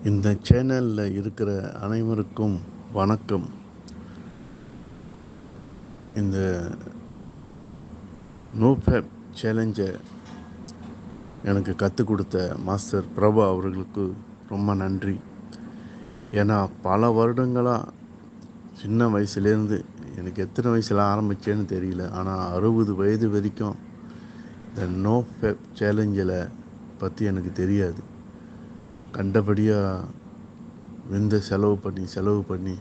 இந்த சேனலில் இருக்கிற அனைவருக்கும் வணக்கம். இந்த நோ ஃபேப் சேலஞ்சை எனக்கு கற்றுக் கொடுத்த மாஸ்டர் பிரபா அவர்களுக்கு ரொம்ப நன்றி. ஏன்னா பல வருடங்களாக சின்ன வயசுலேருந்து எனக்கு எத்தனை வயசில் ஆரம்பித்தேன்னு தெரியல, ஆனால் 60 வயது வரைக்கும் இந்த நோ ஃபேப் சேலஞ்சில் பற்றி எனக்கு தெரியாது. கண்டபடியாக செலவு பண்ணி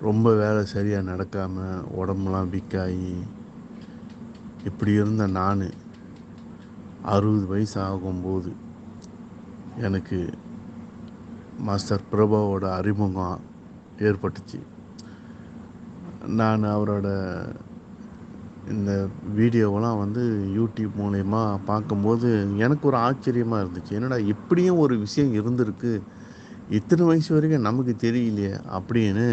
ரொம்ப வேலை சரியாக நடக்காமல் உடம்புலாம் வீக்காகி இப்படி இருந்த நான் 60 வயசு ஆகும்போது எனக்கு மாஸ்டர் பிரபாவோட அறிமுகம் ஏற்பட்டுச்சு. நான் அவரோட இந்த வீடியோவெல்லாம் யூடியூப் மூலயமா பார்க்கும்போது எனக்கு ஒரு ஆச்சரியமாக இருந்துச்சு. என்னடா இப்படியும் ஒரு விஷயம் இருந்திருக்கு, இத்தனை வயசு வரைக்கும் நமக்கு தெரியலையே அப்படின்னு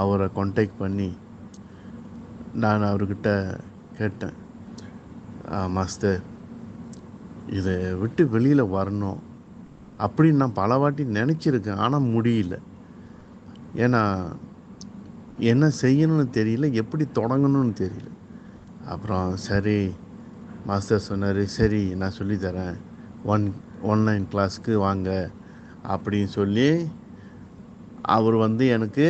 அவரை கான்டாக்ட் பண்ணி நான் அவர்கிட்ட கேட்டேன், மாஸ்டர் இதை விட்டு வெளியில் வரணும் அப்படின்னு நான் பல வாட்டி நினச்சிருக்கேன், ஆனால் முடியல. ஏன்னா என்ன செய்யணும்னு தெரியல, எப்படி தொடங்கணும்னு தெரியல. அப்புறம் சரி மாஸ்டர் சொன்னார், சரி நான் சொல்லித்தரேன், ஆன்லைன் கிளாஸுக்கு வாங்க அப்படின்னு சொல்லி அவர் எனக்கு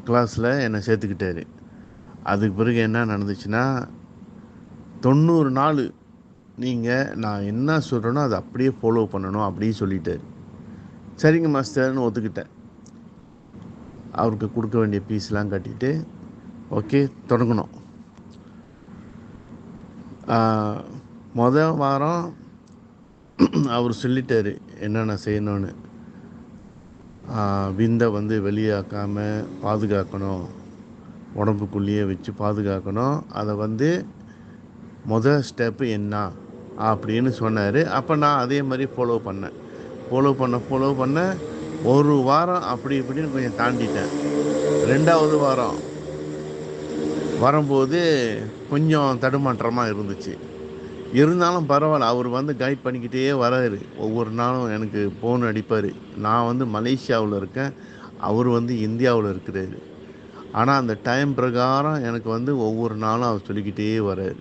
கிளாஸில் என்னை சேர்த்துக்கிட்டார். அதுக்கு பிறகு என்ன நடந்துச்சுன்னா, 90 நாள் நீங்கள் நான் என்ன சொல்கிறேனோ அதை அப்படியே ஃபாலோ பண்ணணும் அப்படின்னு சொல்லிட்டார். சரிங்க மாஸ்டர்னு ஒத்துக்கிட்டேன். அவருக்கு கொடுக்க வேண்டிய ஃபீஸ்லாம் கட்டிட்டு ஓகே தொடங்கணும். மொதல் வாரம் அவர் சொல்லிட்டார் என்னென்ன செய்யணும்னு. விந்தை வெளியாக்காமல் பாதுகாக்கணும், உடம்புக்குள்ளேயே வச்சு பாதுகாக்கணும். அதை முதல் ஸ்டெப்பு என்ன அப்படின்னு சொன்னார். அப்போ நான் அதே மாதிரி ஃபாலோ பண்ண ஒரு வாரம் அப்படி இப்படின்னு கொஞ்சம் தாண்டிட்டேன். 2வது வாரம் வரும்போது கொஞ்சம் தடுமாற்றமாக இருந்துச்சு. இருந்தாலும் பரவாயில்ல, அவர் கைட் பண்ணிக்கிட்டே வராரு. ஒவ்வொரு நாளும் எனக்கு ஃபோன் அடிப்பார். நான் மலேசியாவில் இருக்கேன், அவர் இந்தியாவில் இருக்கிறாரு. ஆனால் அந்த டைம் பிரகாரம் எனக்கு ஒவ்வொரு நாளும் அவர் சொல்லிக்கிட்டே வராரு.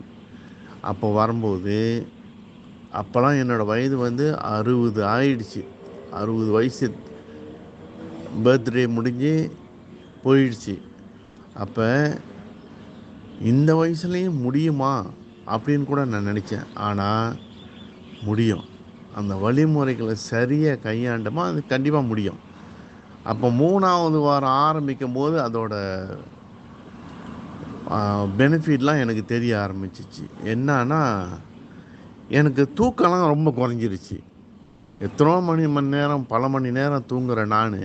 அப்போ வரும்போது அப்போல்லாம் என்னோடய வயது 60 ஆயிடுச்சு. 60 வயசு பர்த்டே முடிஞ்சு போயிடுச்சு. அப்போ இந்த வயசுலேயும் முடியுமா அப்படின்னு கூட நான் நினச்சேன். ஆனால் முடியும். அந்த வழிமுறைகளை சரியாக கையாண்டோமா அது கண்டிப்பாக முடியும். அப்போ 3வது வாரம் ஆரம்பிக்கும் போது அதோட பெனிஃபிட்லாம் எனக்கு தெரிய ஆரம்பிச்சிச்சு. என்னன்னா, எனக்கு தூக்கம்லாம் ரொம்ப குறைஞ்சிருச்சு. எத்தனோ மணி நேரம் பல மணி நேரம் தூங்குகிற நான்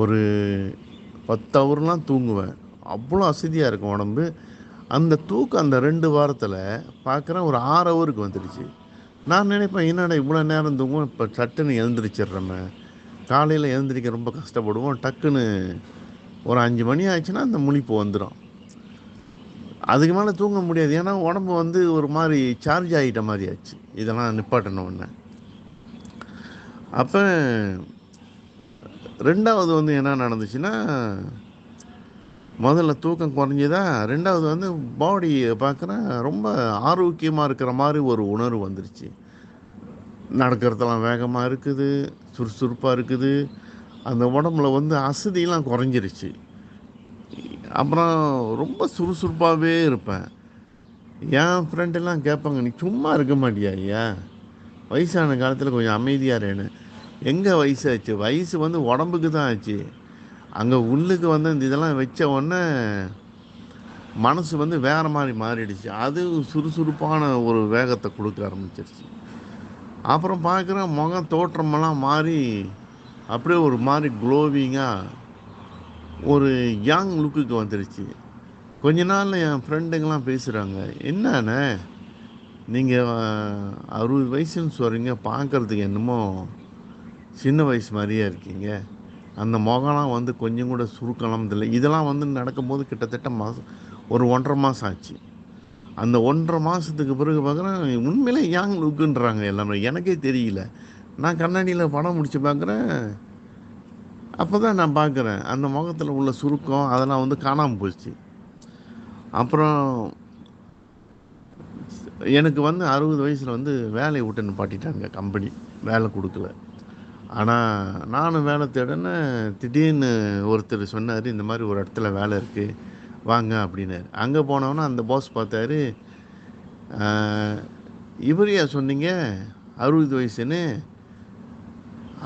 ஒரு 10 ஹவர்லாம் தூங்குவேன். அவ்வளோ அசதியாக இருக்கும் உடம்பு. அந்த தூக்கம் அந்த 2 வாரத்தில் பார்க்குறேன் ஒரு 6 ஹவருக்கு வந்துடுச்சு. நான் நினைப்பேன், என்னடா இவ்வளோ நேரம் தூங்குவோம், இப்போ சட்டுன்னு எழுந்திரிச்சிட்றோமே. காலையில் எழுந்திரிக்க ரொம்ப கஷ்டப்படுவோம், டக்குன்னு ஒரு 5 மணி ஆச்சுன்னா அந்த முழிப்பு வந்துடும். அதுக்கு மேலே தூங்க முடியாது. ஏன்னா உடம்பு ஒரு மாதிரி சார்ஜ் ஆகிட்ட மாதிரி ஆச்சு. இதெல்லாம் நிப்பாட்டணும் ஒன்று. அப்போ 2வது என்ன நடந்துச்சுன்னா, முதல்ல தூக்கம் குறைஞ்சிதா, 2வது பாடியை பார்க்குறேன் ரொம்ப ஆரோக்கியமாக இருக்கிற மாதிரி ஒரு உணர்வு வந்துருச்சு. நடக்கிறதெல்லாம் வேகமாக இருக்குது, சுறுசுறுப்பாக இருக்குது. அந்த உடம்புல அசதியெலாம் குறைஞ்சிருச்சு. அப்புறம் ரொம்ப சுறுசுறுப்பாகவே இருப்பேன். என் ஃப்ரெண்டெல்லாம் கேட்பாங்க, நீ சும்மா இருக்க மாட்டியா ஐயா, வயசான காலத்தில் கொஞ்சம் அமைதியாக இருன்னு. எங்கே வயசாச்சு? வயசு உடம்புக்கு தான் ஆச்சு. அங்கே உள்ளுக்கு இந்த இதெல்லாம் வச்ச உடனே மனசு வேறு மாதிரி மாறிடுச்சு. அது சுறுசுறுப்பான ஒரு வேகத்தை கொடுக்க ஆரம்பிச்சிருச்சு. அப்புறம் பார்க்குறேன் முகம் தோற்றமெல்லாம் மாறி அப்படியே ஒரு மாதிரி க்ளோவிங்காக ஒரு யங் லுக்குக்கு வந்துடுச்சு. கொஞ்ச நாளில் என் ஃப்ரெண்டுங்கெல்லாம் பேசுகிறாங்க, என்னண்ணே நீங்கள் 60 வயசுன்னு சொல்கிறீங்க, பார்க்குறதுக்கு என்னமோ சின்ன வயசு மாதிரியே இருக்கீங்க, அந்த முகம்லாம் கொஞ்சம் கூட சுருக்கலாம் இல்லை. இதெல்லாம் நடக்கும்போது கிட்டத்தட்ட ஒரு 1.5 மாதம் ஆச்சு. அந்த 1½ மாதத்துக்கு பிறகு பார்க்குறேன், உண்மையிலே யாங் லுக்குன்றாங்க எல்லாமே. எனக்கே தெரியல. நான் கண்ணாடியில் படம் முடிச்சு பார்க்குறேன், அப்போ தான் நான் பார்க்குறேன் அந்த முகத்தில் உள்ள சுருக்கம் அதெல்லாம் வந்து காணாமல் போச்சு. அப்புறம் எனக்கு வந்து 60 வயசில் வந்து வேலையை விட்டு நிப்பாட்டிட்டாங்க கம்பெனி. வேலை கொடுக்கல. ஆனால் நானும் வேலை தேடினேன். திடீர்னு ஒருத்தர் சொன்னார், இந்த மாதிரி ஒரு இடத்துல வேலை இருக்குது வாங்க அப்படின்னாரு. அங்கே போனோன்னா அந்த பாஸ் பார்த்தாரு, இவரையா சொன்னீங்க 60 வயசுன்னு?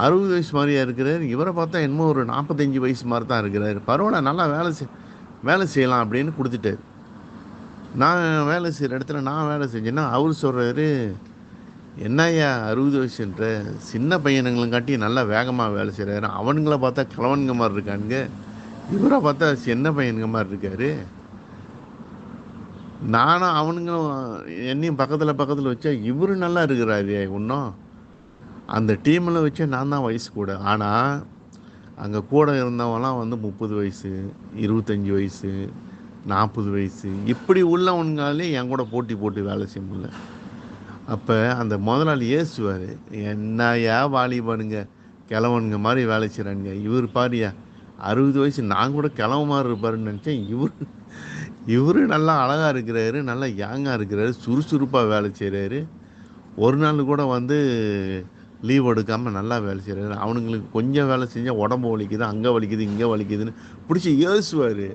60 வயசு மாதிரியா இருக்கிறார். இவரை பார்த்தா என்னமோ ஒரு 45 வயசு மாதிரி தான் இருக்கிறார். பரவாயில்ல, நல்லா வேலை செய்யலாம் அப்படின்னு கொடுத்துட்டாரு. நான் வேலை செய்கிற இடத்துல நான் வேலை செஞ்சேன்னா அவர் சொல்கிறாரு, என்னய்யா 60 வயசுன்ற, சின்ன பையனுங்களும் காட்டி நல்லா வேகமாக வேலை செய்கிறாரு. அவனுங்கள பார்த்தா கிழவனுங்க மாதிரி இருக்கானுங்க, இவரை பார்த்தா சின்ன பையனுங்க மாதிரி இருக்காரு. நானும் அவனுங்களும் என்னையும் பக்கத்தில் வச்சா இவரு நல்லா இருக்கிறாரு. இன்னும் அந்த டீமில் வச்சா நான் தான் வயசு கூட. ஆனால் அங்கே கூட இருந்தவங்களாம் வந்து 30 வயசு, 25 வயசு, 40 வயசு இப்படி உள்ளவனுங்களே என் கூட போட்டு வேலை செய்ய முடியல. அப்போ அந்த முதலாளி ஏசுவார், என்னையா வாலிபனுங்க கிழவனுங்க மாதிரி வேலை செய்கிறானுங்க, இவர் பாரியா 60 வயசு, நான் கூட கிழவ மாதிரி இருப்பாருன்னு நினச்சேன். இவரு நல்லா அழகாக இருக்கிறாரு, நல்லா யாங்காக இருக்கிறாரு, சுறுசுறுப்பாக வேலை செய்கிறாரு. ஒரு நாள் கூட வந்து லீவ் எடுக்காமல் நல்லா வேலை செய்கிறாரு. அவனுங்களுக்கு கொஞ்சம் வேலை செஞ்சால் உடம்பு வலிக்குது, அங்கே வலிக்குது, இங்கே வலிக்குதுன்னு பிடிச்சி ஏசுவார்.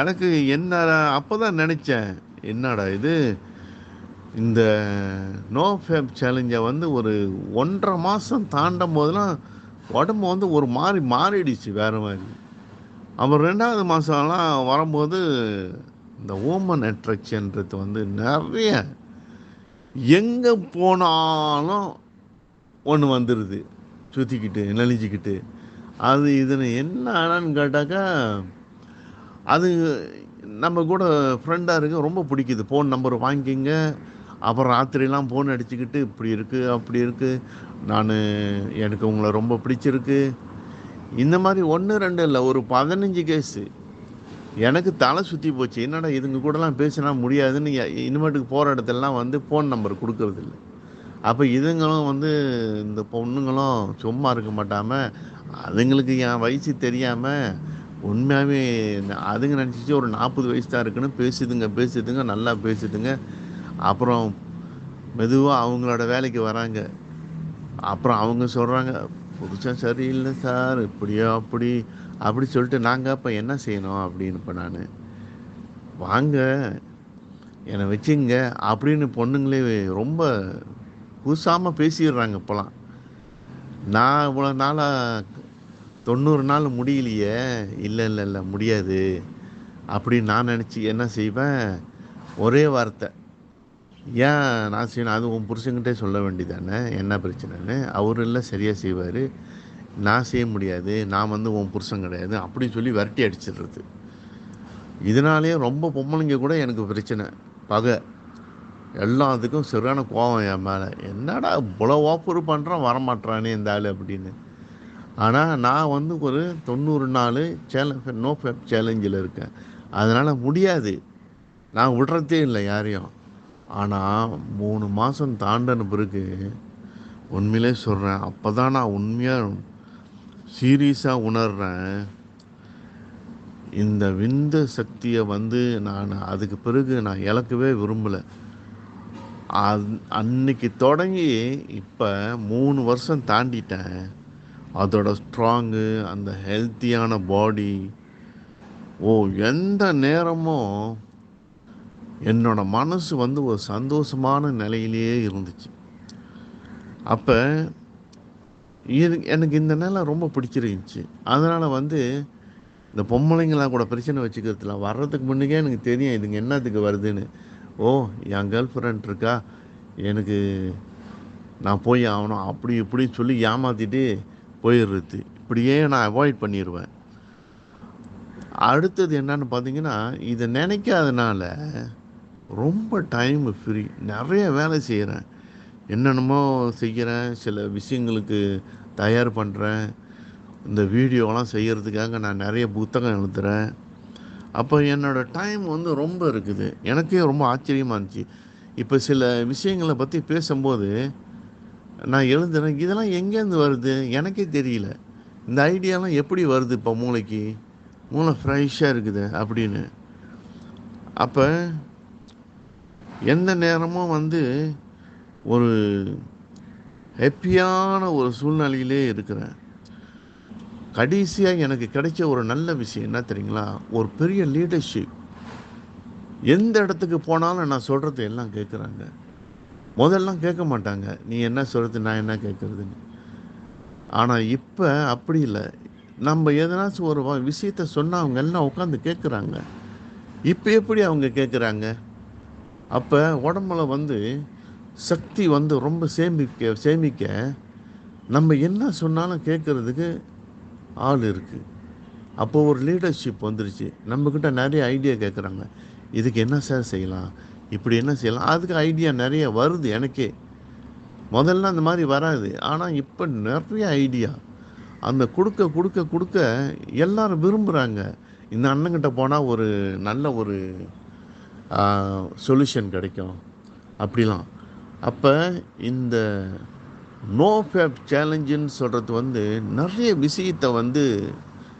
எனக்கு என்ன அப்போ தான் நினச்சேன், என்னடா இது, இந்த நோ ஃபேப் சேலஞ்சை வந்து ஒரு 1½ மாதம் தாண்டும் போதெல்லாம் உடம்பு வந்து ஒரு மாறிடுச்சு வேறு மாதிரி. அப்புறம் 2வது மாதம்லாம் வரும்போது இந்த ஓமன் அட்ராக்ஷன்றது வந்து நிறைய எங்கே போனாலும் ஒன்று வந்துடுது, சுற்றிக்கிட்டு நெளிஞ்சிக்கிட்டு. அது இதுன்னு என்ன ஆனான்னு கேட்டாக்கா, அது நம்ம கூட ஃப்ரெண்டாக இருக்க ரொம்ப பிடிக்குது. ஃபோன் நம்பர் வாங்கிக்கிங்க, அப்புறம் ராத்திரிலாம் ஃபோன் அடிச்சுக்கிட்டு இப்படி இருக்குது அப்படி இருக்குது, எனக்கு உங்களை ரொம்ப பிடிச்சிருக்கு, இந்த மாதிரி 1 2 இல்லை, ஒரு 15 கேஸு. எனக்கு தலை சுற்றி போச்சு. என்னடா இதுங்க கூடலாம் பேசினா முடியாதுன்னு இனிமேட்டுக்கு போகிற இடத்துலலாம் வந்து ஃபோன் நம்பர் கொடுக்கறதில்ல. அப்போ இதுங்களும் வந்து இந்த பொண்ணுங்களும் சும்மா இருக்க மாட்டாமல், அதுங்களுக்கு என் வயசு தெரியாமல் உண்மையாகவே அதுங்க நினச்சிச்சு ஒரு 40 வயசு தான் இருக்குன்னு பேசுதுங்க, நல்லா பேசுதுங்க. அப்புறம் மெதுவாக அவங்களோட வேலைக்கு வராங்க. அப்புறம் அவங்க சொல்கிறாங்க, புருஷன் சரியில்லை சார், இப்படியோ அப்படி சொல்லிட்டு நாங்கள் அப்போ என்ன செய்யணும் அப்படின்னு. இப்போ நான் வாங்க என்னை வச்சுங்க அப்படின்னு பொண்ணுங்களே ரொம்ப கூசாமல் பேசிடுறாங்க இப்போலாம். நான் இவ்வளோ நாளாக 90 நாள் முடியலையே, இல்லை முடியாது அப்படின்னு நான் நினச்சி என்ன செய்வேன், ஒரே வார்த்தை, ஏன் நான் செய்யணும், அது உன் புருஷன்கிட்டே சொல்ல வேண்டியதானே என்ன பிரச்சனைன்னு. அவர் இல்லை சரியாக செய்வார், நான் செய்ய முடியாது, நான் வந்து உன் புருஷன் கிடையாது அப்படின்னு சொல்லி விரட்டி அடிச்சிடுறது. இதனாலேயே ரொம்ப பொம்பளைங்க கூட எனக்கு பிரச்சனை, பகை, எல்லாத்துக்கும் சரியான கோவம் என் மேலே. என்னடா இவ்வளோ ஓப்பரு பண்ணுறான், வரமாட்டானே இந்த ஆள் அப்படின்னு. ஆனால் நான் வந்து ஒரு 90 நாள் நோ ஃபேப் சேலஞ்சில் இருக்கேன். அதனால் முடியாது, நான் விடுறதே இல்லை யாரையும். ஆனால் 3 மாதம் தாண்டின பிறகு உண்மையிலே சொல்கிறேன், அப்போ தான் நான் உண்மையாக சீரியஸாக உணர்றேன், இந்த விந்து சக்தியை வந்து நான் அதுக்கு பிறகு நான் இழக்கவே விரும்பலை. அன்னைக்கு தொடங்கி இப்போ 3 வருஷம் தாண்டிட்டேன். அதோட ஸ்ட்ராங்கு, அந்த ஹெல்த்தியான பாடி, எந்த நேரமும் என்னோட மனசு வந்து ஒரு சந்தோஷமான நிலையிலேயே இருந்துச்சு. அப்போ எனக்கு இந்த நிலை ரொம்ப பிடிச்சிருந்துச்சு. அதனால் வந்து இந்த பொம்பளைங்களாம் கூட பிரச்சனை வச்சுக்கிறதுல வர்றதுக்கு முன்னுக்கே எனக்கு தெரியும் இதுங்க என்னத்துக்கு வருதுன்னு. என் கேர்ள் ஃப்ரெண்ட் இருக்கா, எனக்கு நான் போய் ஆகணும் அப்படி இப்படி சொல்லி ஏமாற்றிட்டு போயிடுறது, இப்படியே நான் அவாய்ட் பண்ணிடுவேன். அடுத்தது என்னன்னு பார்த்தீங்கன்னா, இதை நினைக்காதனால ரொம்ப டைம் ஃப்ரீ, நிறைய வேலை செய்கிறேன், என்னென்னமோ செய்கிறேன், சில விஷயங்களுக்கு தயார் பண்ணுறேன், இந்த வீடியோலாம் செய்கிறதுக்காக நான் நிறைய புத்தகம் எழுதுகிறேன். அப்போ என்னோட டைம் வந்து ரொம்ப இருக்குது. எனக்கே ரொம்ப ஆச்சரியமா இருந்துச்சு. இப்போ சில விஷயங்கள பத்தி பேசும்போது, நான் எழுதுறேன். இதெல்லாம் எங்கேருந்து வருது? எனக்கே தெரியல. இந்த ஐடியாலாம் எப்படி வருது இப்போ மூளைக்கு? மூளை ஃப்ரெஷ்ஷா இருக்குது அப்படின்னு. அப்ப எந்த நேரமும் வந்து ஒரு ஹேப்பியான ஒரு சூழ்நிலையிலே இருக்கிறேன். கடைசியா எனக்கு கிடைச்ச ஒரு நல்ல விஷயம் என்ன தெரியுங்களா? ஒரு பெரிய லீடர்ஷிப். எந்த இடத்துக்கு போனாலும் நான் சொல்றத எல்லாம் கேட்குறாங்க. முதல்லாம் கேட்க மாட்டாங்க. நீ என்ன சொல்றது? நான் என்ன கேட்கறதுன்னு. ஆனா இப்ப அப்படி இல்ல. நம்ப எதனாச்சும் ஒரு விஷயத்த சொன்னா அவங்க எல்லாம் உட்கார்ந்து கேட்குறாங்க. இப்ப எப்படி அவங்க கேட்குறாங்க? அப்ப உடம்புல வந்து சக்தி வந்து ரொம்ப சேமிக்க சேமிக்க நம்ம என்ன சொன்னாலும் கேட்கறதுக்கு ஆள் இருக்கு. அப்போ ஒரு லீடர்ஷிப் வந்துருச்சு. நம்மகிட்ட நெறைய ஐடியா கேட்குறாங்க. இதுக்கு என்ன சார் செய்யலாம்? இப்படி என்ன செய்யலாம்? அதுக்கு ஐடியா நெறைய வருது எனக்கே. முதல்ல அந்த மாரி வராது. ஆனா இப்ப நெறைய ஐடியா. அந்த குடுக்க எல்லாரும் விரும்புறாங்க. இந்த அண்ணங்கிட்ட போனா ஒரு நல்ல ஒரு ஆ சொல்யூஷன் கிடைக்கும். அப்படிலாம். அப்ப இந்த நோ ஃபேப் சேலஞ்சுன்னு சொல்றது வந்து நெறைய விஷயத்த வந்து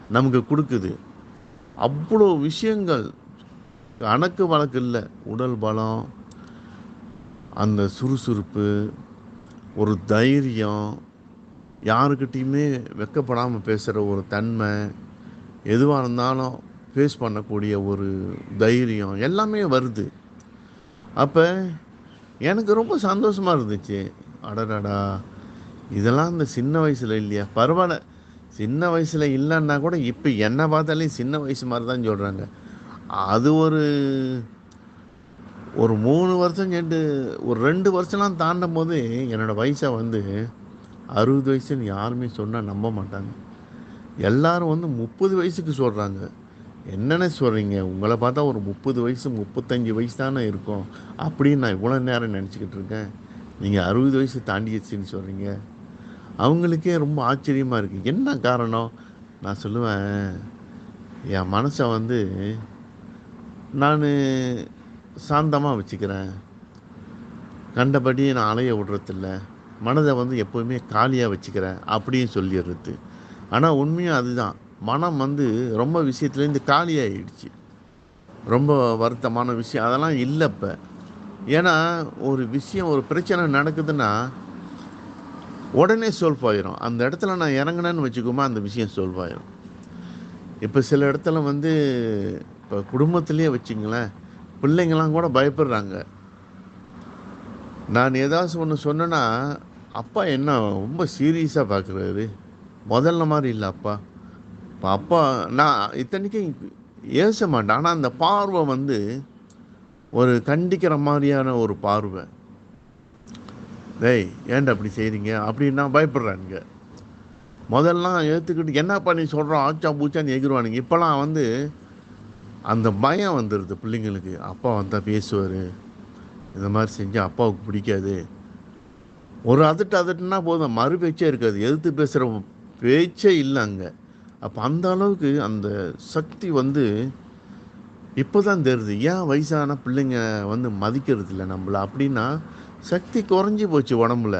நமக்கு குடுக்குது. அவ்வளோ விஷயங்கள் கணக்கு வழக்கு இல்ல. உடல் பலம், அந்த சுறுசுறுப்பு, ஒரு தைரியம், யாருக்கிட்டயுமே வெட்கப்படாம பேசுற ஒரு தன்மை, எதுவா இருந்தாலும் ஃபேஸ் பண்ணக்கூடிய ஒரு தைரியம் எல்லாமே வருது. அப்ப எனக்கு ரொம்ப சந்தோஷமா இருந்துச்சு. அடடடா! இதெல்லாம் இந்த சின்ன வயசுல இல்லையா? பரவால்ல. சின்ன வயசுல இல்லன்னா கூட இப்ப என்ன பார்த்தாலே சின்ன வயசு மாரி தான் சொல்றாங்க. அது ஒரு ஒரு 3 வருஷம் சென்று ஒரு 2 வருஷம்லாம் தாண்டும்போது என்னோட வயச வந்து 60 வயசுன்னு யாருமே சொன்னா நம்ப மாட்டாங்க. எல்லாரும் வந்து 30 வயசுக்கு சொல்றாங்க. என்னண்ணே சொல்றீங்க? உங்கள பார்த்தா ஒரு 30 வயசு, 35 வயசு தானே இருக்கும். அப்படின்னு நான் இவ்வளோ நேரம் நெனச்சுக்கிட்டு இருக்கேன். நீங்க 60 வயசு தாண்டிருச்சுன்னு சொல்றீங்க. அவங்களுக்கே ரொம்ப ஆச்சரியமா இருக்கு. என்ன காரணம்? நான் சொல்லுவேன், என் மனச வந்து நானு சாந்தமா வச்சுக்கிறேன். கண்டபடி நான் அலைய விடுறதில்ல. மனத வந்து எப்பவுமே காலியா வச்சுக்கிறேன். அப்படின்னு சொல்லிர்றது. ஆனா உண்மையும் அதுதான். மனம் வந்து ரொம்ப விஷயத்துலேருந்து காலியாயிடுச்சு. ரொம்ப வருத்தமான விஷயம். அதெல்லாம் இல்ல இப்ப. ஏன்னா, ஒரு விஷயம் ஒரு பிரச்சனை நடக்குதுன்னா, உடனே சால்வ் ஆயிரும். அந்த இடத்துல நான் இறங்குனேன்னு வச்சுக்கோமா, அந்த விஷயம் சால்வ் ஆயிரும். இப்ப சில இடத்துல வந்து இப்ப குடும்பத்திலேயே வச்சுங்களேன், பிள்ளைங்கலாம் கூட பயப்படுறாங்க. நான் ஏதாச்சும் ஒண்ணு சொன்னேன்னா, அப்பா என்ன ரொம்ப சீரியஸா பார்க்குறாரு. முதல்ல மாரி இல்ல அப்பா. இப்ப அப்பா நான் இத்தனைக்கும் ஏச மாட்டேன். ஆனா அந்த பார்வை வந்து ஒரு கண்டிக்கிற மாரியான ஒரு பார்வை. "டேய் ஏன்டா இப்படி செய்றீங்க?" அப்படின்னா பயப்படுறானுங்க. முதல்லாம் ஏத்துக்கிட்டு "என்னப்பா நீ சொல்ற?" ஆச்சா பூச்சான்னு எகிறுவானுங்க. இப்பலாம் வந்து அந்த பயம் வந்துருது பிள்ளைங்களுக்கு. அப்பா வந்தா பேசுவாரு. இந்த மாரி செஞ்சா அப்பாவுக்கு பிடிக்காது. ஒரு அதட்டு அதட்டுனா போதும். மறு பேச்சே இருக்காது. எதிர்த்து பேசுற பேச்சே இல்ல அங்க. அப்ப அந்த அளவுக்கு அந்த சக்தி வந்து இப்ப தான் தெரியுது. ஏன் வயசான பிள்ளைங்க வந்து மதிக்கிறதில்ல நம்மள அப்படின்னா, சக்தி குறைஞ்சு போச்சு உடம்புல.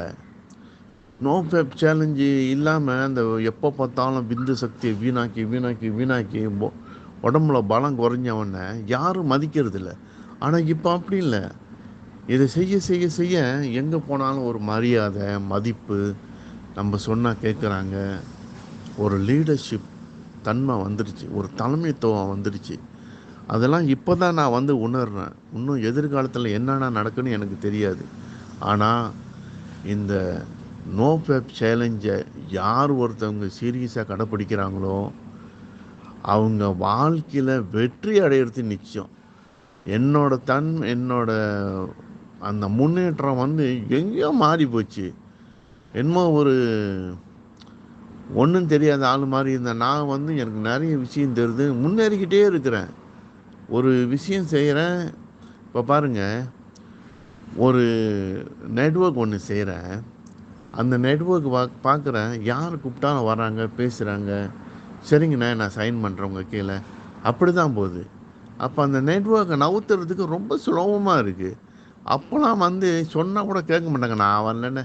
நோ ஃபேப் சேலஞ்சு இல்லாம அந்த எப்ப பார்த்தாலும் விந்து சக்திய வீணாக்கி உடம்புல பலம் குறைஞ்சவன யாரும் மதிக்கிறதில்ல. ஆனா இப்ப அப்படி இல்ல. இத செய்ய எங்க போனாலும் ஒரு மரியாதை, மதிப்பு, நம்ம சொன்னா கேட்குறாங்க. ஒரு லீடர்ஷிப் தன்மை வந்துருச்சு. ஒரு தலைமைத்துவம் வந்துருச்சு. அதெல்லாம் இப்ப தான் நான் வந்து உணர்றேன். இன்னும் எதிர்காலத்தில என்னென்ன நடக்குன்னு எனக்கு தெரியாது. ஆனா, இந்த நோ ஃபேப் சேலஞ்ச யார் ஒருத்தவங்க சீரியஸா கடைப்பிடிக்கிறாங்களோ, அவங்க வாழ்க்கையில வெற்றி அடையறது நிச்சயம். என்னோட அந்த முன்னேற்றம் வந்து எங்கேயோ மாறி போச்சு. என்னமோ ஒரு ஒண்ணும் தெரியாத ஆளு மாரி இருந்தேன். நான் வந்து எனக்கு நெறைய விஷயம் தெரியுது. முன்னேறிக்கிட்டே இருக்கிறேன். ஒரு விஷயம் செய்றேன். இப்ப பாருங்க, ஒரு நெட்வொர்க் ஒண்ணு செய்றேன். அந்த நெட்வொர்க் பார்க்குறேன். யார் கூப்பிட்டாலும் வராங்க, பேசுறாங்க. சரிங்கண்ணே நான் சைன் பண்றேன் உங்க கீழ. அப்படிதான் போகுது. அப்போ அந்த நெட்வொர்க்கை நவுத்துறதுக்கு ரொம்ப சுலபமாக இருக்குது. அப்போலாம் வந்து சொன்னால் கூட கேட்க மாட்டாங்க. நான் வரலன்னு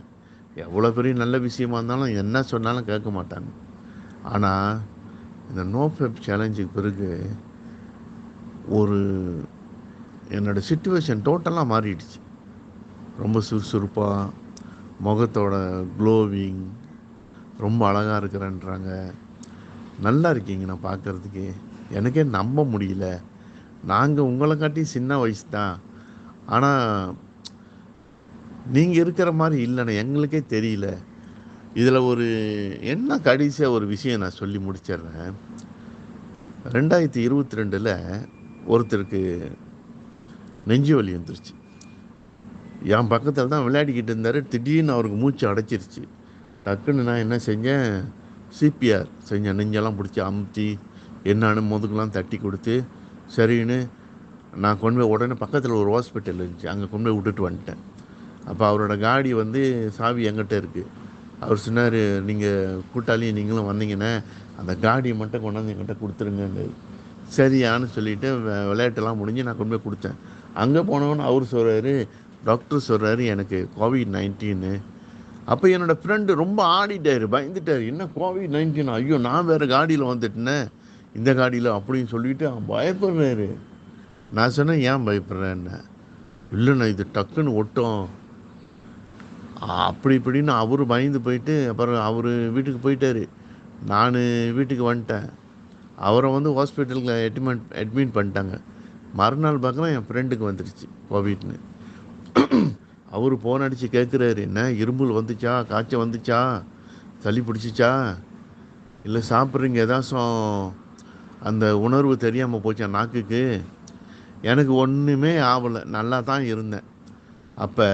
எவ்வளோ பெரிய நல்ல விஷயமா இருந்தாலும் என்ன சொன்னாலும் கேட்க மாட்டாங்க. ஆனால் இந்த நோஃபெப் சேலஞ்சுக்கு பிறகு ஒரு என்னோடய சிச்சுவேஷன் டோட்டலாக மாறிடுச்சு. ரொம்ப சுறுசுறுப்பாக, முகத்தோட க்ளோவிங், ரொம்ப அழகாக இருக்கிறேன்றாங்க. நல்லா இருக்கீங்க நான் பார்க்குறதுக்கு. எனக்கே நம்ப முடியல. நாங்கள் உங்களை காட்டி சின்ன வயசு தான், ஆனால் நீங்கள் இருக்கிற மாதிரி இல்லைண்ணே, எங்களுக்கே தெரியல. இதில் ஒரு என்ன கடைசியாக ஒரு விஷயம் நான் சொல்லி முடிச்சிடுறேன். 2022 ஒருத்தருக்கு நெஞ்சு வலி வந்துருச்சு. என் பக்கத்தில் தான் விளையாடிக்கிட்டு இருந்தார். திடீர்னு அவருக்கு மூச்சு அடைச்சிருச்சு. டக்குன்னு நான் என்ன செஞ்சேன், சிபிஆர் செஞ்சேன். நெஞ்செல்லாம் பிடிச்சி அமுத்தி என்னான்னு முதுகுலாம் தட்டி கொடுத்து சரின்னு நான் கொண்டு போய் உடனே பக்கத்தில் ஒரு ஹாஸ்பிட்டல் இருந்துச்சு, அங்கே கொண்டு போய் விட்டுட்டு வந்துட்டேன். அப்போ அவரோட காடி வந்து சாவி என்கிட்ட இருக்குது. அவர் சொன்னார், நீங்கள் கூட்டாளியும் நீங்களும் வந்தீங்கன்னா அந்த காடியை மட்டும் கொண்டாந்து என்கிட்ட கொடுத்துருங்க. சரியான்னு சொல்லிவிட்டு விளையாட்டெல்லாம் முடிஞ்சு நான் கொண்டு போய் கொடுத்தேன். அங்கே போனவொன்னு அவர் சொல்கிறாரு, டாக்டர் சொல்கிறாரு எனக்கு COVID-19. அப்போ என்னோடய ஃப்ரெண்டு ரொம்ப ஆடிட்டார், பயந்துட்டார். என்ன COVID-19? ஐயோ நான் வேறு காடியில் வந்துட்டேனே இந்த காடியில் அப்படின்னு சொல்லிவிட்டு பயப்படுறாரு. நான் சொன்னேன், ஏன் பயப்படுறேன்னு. இல்லைண்ணா இது டக்குன்னு ஒட்டும் அப்படி இப்படின்னு அவரு பயந்து போயிட்டு அப்புறம் அவர் வீட்டுக்கு போயிட்டார். நான் வீட்டுக்கு வந்துட்டேன். அவரை வந்து ஹாஸ்பிட்டலுக்கு அட்மிட் பண்ணிட்டாங்க. மறுநாள் பார்க்குறேன் என் ஃப்ரெண்டுக்கு வந்துடுச்சு கோவிட்னு. அவர் ஃபோன் அடித்து கேட்குறாரு, என்ன இரும்பல் வந்துச்சா, காய்ச்சல் வந்துச்சா, சளி பிடிச்சிச்சா, இல்லை சாப்பிட்றீங்க ஏதாச்சும் அந்த உணர்வு தெரியாமல் போச்சா நாக்குக்கு. எனக்கு ஒன்றுமே ஆகலை, நல்லா தான் இருந்தேன். அப்போ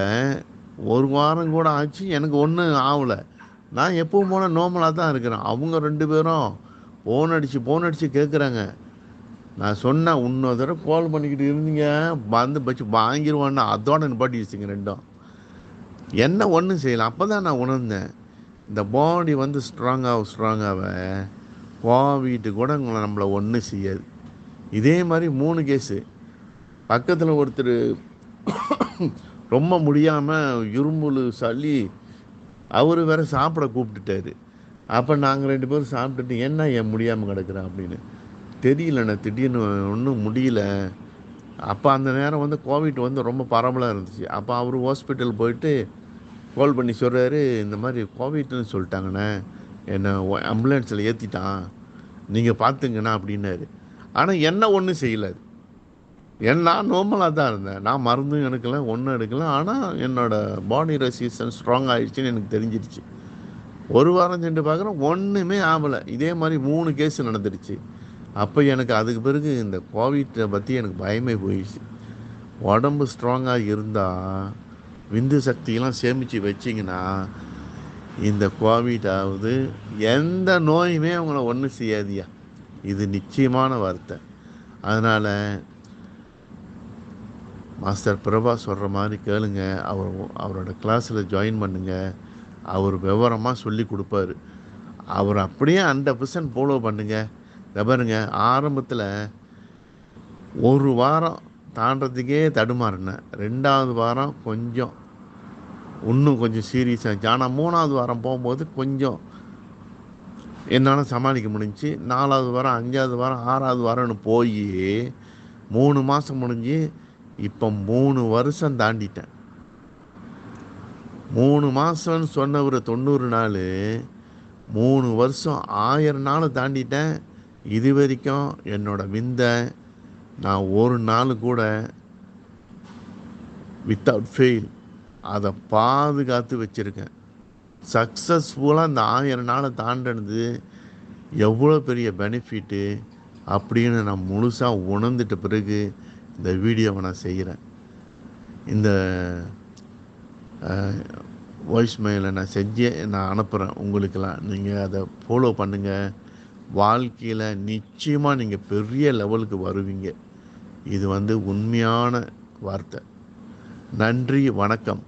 ஒரு வாரம் கூட ஆச்சு, எனக்கு ஒன்றும் ஆகலை. நான் எப்பவும் போல நார்மலாக தான் இருக்கிறேன். அவங்க 2 பேரும் ஃபோன் அடித்து கேட்குறாங்க. நான் சொன்னேன், இன்னொரு தடவை கால் பண்ணிக்கிட்டு இருந்தீங்க வந்து வச்சு வாங்கிடுவான்னு. அதோட நிப்பாட்டிடுச்சுங்க 2ம். என்ன ஒன்றும் செய்யலாம். அப்போ தான் நான் உணர்ந்தேன், இந்த பாடி வந்து ஸ்ட்ராங்காக கோவிட்டு கூட நம்மளை ஒன்றும் செய்யாது. இதே மாதிரி 3 கேஸு. பக்கத்தில் ஒருத்தர் ரொம்ப முடியாமல் இரும்புல் சளி, அவர் வேறு சாப்பிட கூப்பிட்டுட்டாரு. அப்போ நாங்கள் 2 பேரும் சாப்பிட்டுட்டு, என்ன ஏன் முடியாமல் கிடக்குறேன் அப்படின்னு. தெரியலண்ணே, திடீர்னு ஒன்றும் முடியல. அப்போ அந்த நேரம் வந்து கோவிட் வந்து ரொம்ப பரவலாக இருந்துச்சு. அப்போ அவர் ஹாஸ்பிட்டல் போயிட்டு கால் பண்ணி சொல்கிறாரு, இந்த மாதிரி கோவிட்னு சொல்லிட்டாங்கண்ணே, என்னை ஆம்புலன்ஸில் ஏற்றிட்டான், நீங்கள் பார்த்துங்கண்ணா அப்படின்னாரு. ஆனால் என்ன ஒன்றும் செய்யலை. நான் நார்மலாக தான் இருந்தேன். நான் மருந்தும் எடுக்கலை, ஒன்றும் எடுக்கலை. ஆனால் என்னோடய பாடி ரெசிஸ்டன்ஸ் ஸ்ட்ராங் ஆகிடுச்சின்னு எனக்கு தெரிஞ்சிருச்சு. ஒரு வாரம் சென்று பார்க்குறேன், ஒன்றுமே ஆகலை. இதே மாதிரி 3 கேஸ் நடந்துடுச்சு. அப்போ எனக்கு அதுக்கு பிறகு இந்த கோவிட்டை பற்றி எனக்கு பயமே போயிடுச்சு. உடம்பு ஸ்ட்ராங்காக இருந்தால் விந்து சக்தியெல்லாம் சேமித்து வச்சிங்கன்னா இந்த கோவிட்டாவது எந்த நோயுமே அவங்கள ஒன்றும் செய்யாதியா. இது நிச்சயமான வார்த்தை. அதனால் மாஸ்டர் பிரபா சொல்கிற மாதிரி கேளுங்க. அவரோட கிளாஸில் ஜாயின் பண்ணுங்கள். அவர் விவரமாக சொல்லி கொடுப்பாரு. அவர் அப்படியே 100% ஃபாலோ பண்ணுங்க. பாருங்க, ஆரம்பத்தில் ஒரு வாரம் தாண்டறதுக்கே தடுமாறினேன். 2வது வாரம் இன்னும் கொஞ்சம் சீரியஸாக இருந்துச்சு. ஆனால் 3வது வாரம் போகும்போது கொஞ்சம் என்னால் சமாளிக்க முடிஞ்சிச்சு. 4வது வாரம், 5வது வாரம், 6வது வாரம்னு போய் 3 மாதம் முடிஞ்சு இப்போ 3 வருஷம் தாண்டிட்டேன். 3 மாதம்னு சொன்னவர் 90 நாள், 3 வருஷம் 1000 நாள் தாண்டிட்டேன். இது வரைக்கும் என்னோடய விந்தை நான் ஒரு நாள் கூட வித்தவுட் ஃபெயில் அதை பாதுகாத்து வச்சுருக்கேன். சக்ஸஸ்ஃபுல்லாக இந்த 1000 நாளை தாண்டினது எவ்வளோ பெரிய பெனிஃபிட்டு அப்படின்னு நான் முழுசாக உணர்ந்துட்ட பிறகு இந்த வீடியோவை நான் செய்கிறேன். இந்த வாய்ஸ் மெயிலை நான் அனுப்புகிறேன் உங்களுக்கெல்லாம். நீங்கள் அதை ஃபாலோ பண்ணுங்கள். வாழ்க்கையில் நிச்சயமாக நீங்கள் பெரிய லெவலுக்கு வருவீங்க. இது வந்து உண்மையான வார்த்தை. நன்றி, வணக்கம்.